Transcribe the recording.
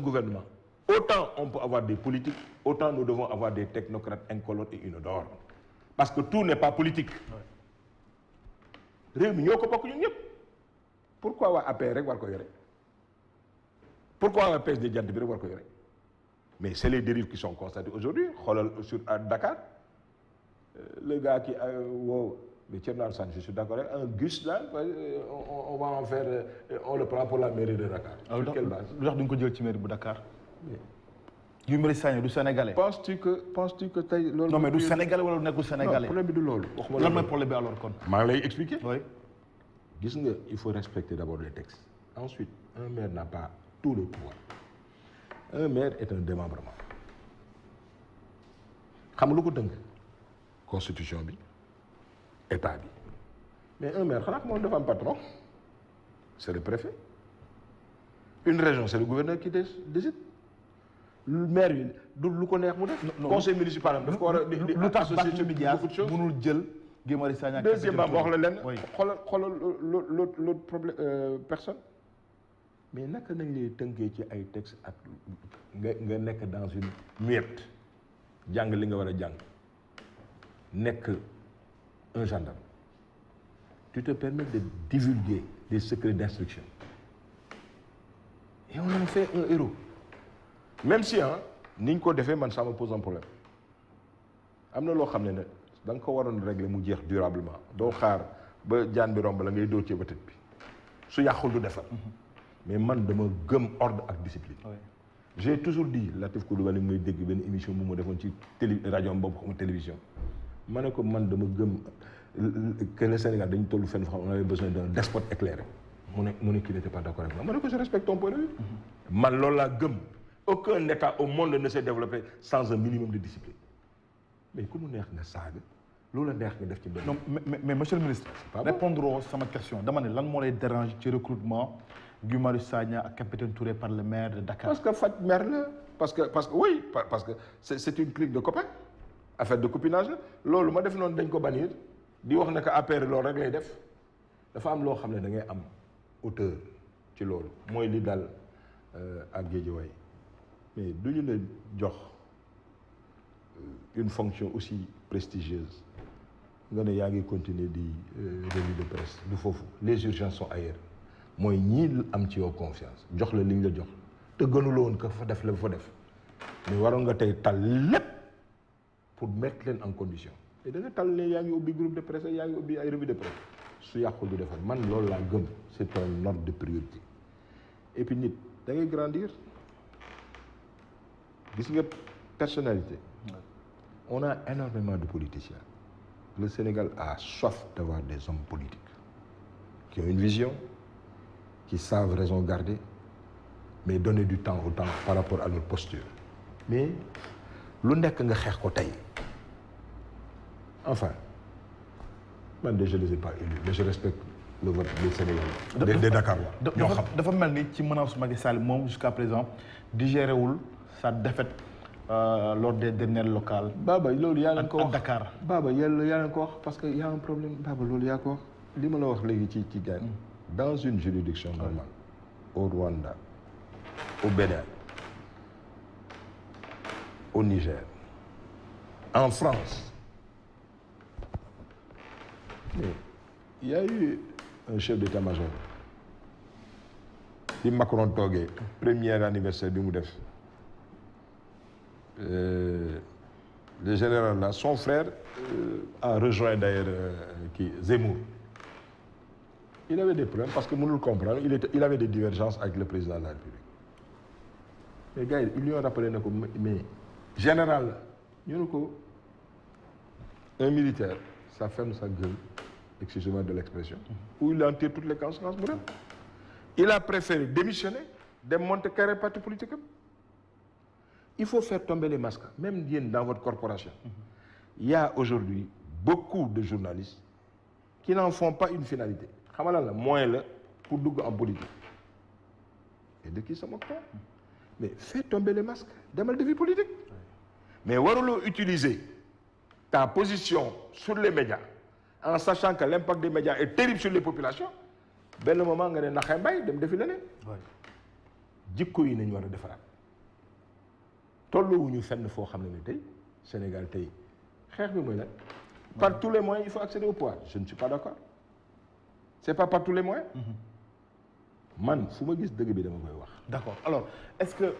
gouvernement, autant on peut avoir des politiques, autant nous devons avoir des technocrates incolores et inodores. Parce que tout n'est pas politique. Pourquoi waa APR rek war ko yore? Pourquoi waa PSD jant bi rek war ko yore? Mais c'est les dérives qui sont constatées aujourd'hui. À Dakar, le gars qui mais Thierno Alassane, je suis d'accord, un Gus là, on va en faire, on le prend pour la mairie de Dakar. Sur quelle base? Lu tax duñ ko jël ci mairie bu Dakar. Guy Marius Sagna du sénégalais. Penses-tu que tey loolu. Non mais du sénégalais wala nekkul sénégalais. Non, problème bi du loolu. Lan mooy problème bi alors kon. maa ngi lay expliquer. Oui. Gis nga, il faut respecter d'abord les textes. Ensuite, un maire n'a pas tout le pouvoir. Un maire est un démembrement. Xam lu ko tënk constitution bi état bi mais un maire xanaa moom dafa am patron c'est le préfet. Une région c'est le gouverneur qui décide. Le maire bi du lu ko neex mu def. Conseil municipal am daf ko war a lu tax Barthélémy Dias mënul jël Guy Marius Sagna. Deuxièmement wax la lenn xoolal l'autre problème personne. Mais naka nañ lay tënkee ci ay textes ak nga nekk dans une muette jàng li nga war a jàng nekk un gendarme. Tu te permets de divulguer des secrets d'instruction. Et on en fait un héros. Même si ni ñu ko defee man ça me pose un problème. Am na loo xam ne nag da nga ko waroon régler mu jeex durablement doo xaar ba jaan bi romb la ngay dóor ci bëtët bi su yàqul du defar. Mais man dama gëm ordre ak discipline. J'ai toujours dit Latif Coulibaly muy dégg benn émission bu ma defoon ci rajo boobu xam télévision ma ne ko man dama gëm que le Sénégal dañu toll fenn fa xam on avait besoin d'un despote éclairé mu ne qu'il n'était pas d'accord avec moi ma ne ko je respecte ton point de vue. Man loolu laa gëm. Aucun État au monde ne s'est développé sans un minimum de discipline. Mais ku mu neex nga saaga loolu la neex nga def ci benn. Non mais monsieur le ministre. Répondre sama question dama ne lan moo lay dérange ci recrutement Guy Marius Sagna ak capitaine Touré par le maire de Dakar. Parce que faj maire la parce que oui parce que c'est une clique de copains affaire de copinage la loolu ma def noonu dañ ko bannir di wax ne que APR loolu rek lay def dafa am loo xam ne da ngay am hauteur ci loolu mooy li dal ak Guédiawaye mais du ñu la jox une fonction aussi prestigieuse nga ne yaa ngi continuer di revue de presse du foofu les urgences sont ailleurs mooy ñii am ci yow confiance jox la li ñu la jox te gënuloo woon ko fa def la fa def mais waroon nga tey tal lépp pour mettre leen en condition et da nga tal ne yaa ngi ubbi groupe de presse yaa ngi ubbi ay revue de presse su yàqul du defar man loolu laa gëm c'est un ordre de priorité et puis nit da ngay grandir gis nga personnalité on a énormément de politiciens le Sénégal a soif d'avoir des hommes politiques qui ont une vision qui savent raison garder mais donner du temps au temps par rapport à leur posture mais lu nekk nga xeex ko tey enfin man de je les ai pas élus mais je respecte le vote des Sénégalais des Dakarois ñoo xam dafa mel ni ci menace Macky Sall moom jusqu'à présent digéré wul sa défaite lors des dernières locales. Baba loolu yaa leen ko wax Dakar. Baba yaa leen ko wax parce que y a un problème Baba loolu yaa ko wax li ma la wax léegi ci gars dans une juridiction normale au Rwanda au Bénin au Niger en France mais il y a eu un chef d'état-major bi Macron toogee premier anniversaire bi mu def le général là son frère a rejoint d'ailleurs Zemmour. Il avait des problèmes parce que mënul comprendre il avait des divergences avec le président de la République mais gars ils lui ont rappelé ne ko mais général ñu ne ko un militaire ça ferme sa gueule excusez-moi de l'expression où il en tire toutes les conséquences mu dem il a préféré démissionner dem monter carré parti politique am. Il faut faire tomber les masques même yéen dans votre corporation il y a aujourd'hui beaucoup de journalistes qui n'en font pas une finalité xam nga lan la moyen la pour dugg en politique et de qui se moque-t-on mais fais tomber les masques demal defi politique mais waruloo utiliser ta position sur les médias en sachant que l'impact des médias est terrible sur les populations benn moment nga ne naxee mbay dem defi leneen jikko yi nañu war a defaraat tolluwuñu fenn foo xam ne tey Sénégal tey xeex bi mooy lan par tous les moyens il faut accéder au pouvoir je ne suis pas d'accord c'est pas par tous les moyens man fu ma gis dëgg bi dama koy wax d'accord alors est-ce que